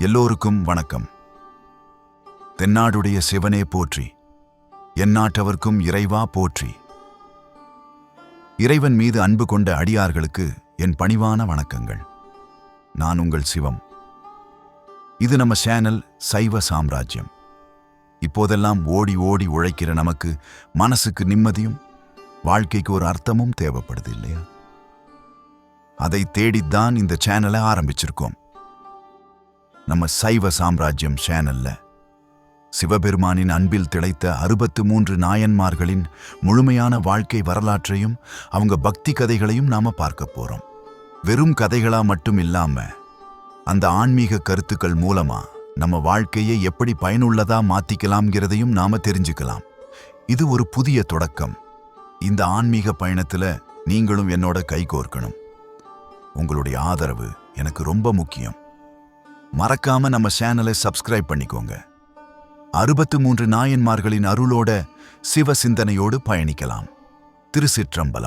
எல்லோருக்கும் வணக்கம். தென்னாடுடைய சிவனே போற்றி, எந்நாட்டவர்க்கும் இறைவா போற்றி. இறைவன் மீது அன்பு கொண்ட அடியார்களுக்கு என் பணிவான வணக்கங்கள். நான் உங்கள் சிவம். இது நம்ம சேனல் சைவ சாம்ராஜ்யம். இப்போதெல்லாம் ஓடி ஓடி உழைக்கிற நமக்கு மனசுக்கு நிம்மதியும் வாழ்க்கைக்கு ஒரு அர்த்தமும் தேவைப்படுது இல்லையா? அதை தேடித்தான் இந்த சேனலை ஆரம்பிச்சிருக்கோம். நம்ம சைவ சாம்ராஜ்யம் சேனல்ல சிவபெருமானின் அன்பில் திளைத்த 63 நாயன்மார்களின் முழுமையான வாழ்க்கை வரலாற்றையும் அவங்க பக்தி கதைகளையும் நாம பார்க்க போறோம். வெறும் கதைகளா மட்டும் இல்லாம அந்த ஆன்மீக கருத்துக்கள் மூலமா நம்ம வாழ்க்கையை எப்படி பயனுள்ளதா மாத்திக்கலாம்ங்கிறதையும் நாம தெரிஞ்சுக்கலாம். இது ஒரு புதிய தொடக்கம். இந்த ஆன்மீக பயணத்துல நீங்களும் என்னோட கைகோர்க்கணும். உங்களுடைய ஆதரவு எனக்கு ரொம்ப முக்கியம். மறக்காம நம்ம சேனலை சப்ஸ்கிரைப் பண்ணிக்கோங்க. 63 நாயன்மார்களின் அருளோட சிவ சிந்தனையோடு பயணிக்கலாம். திருச்சிற்றம்பலம்.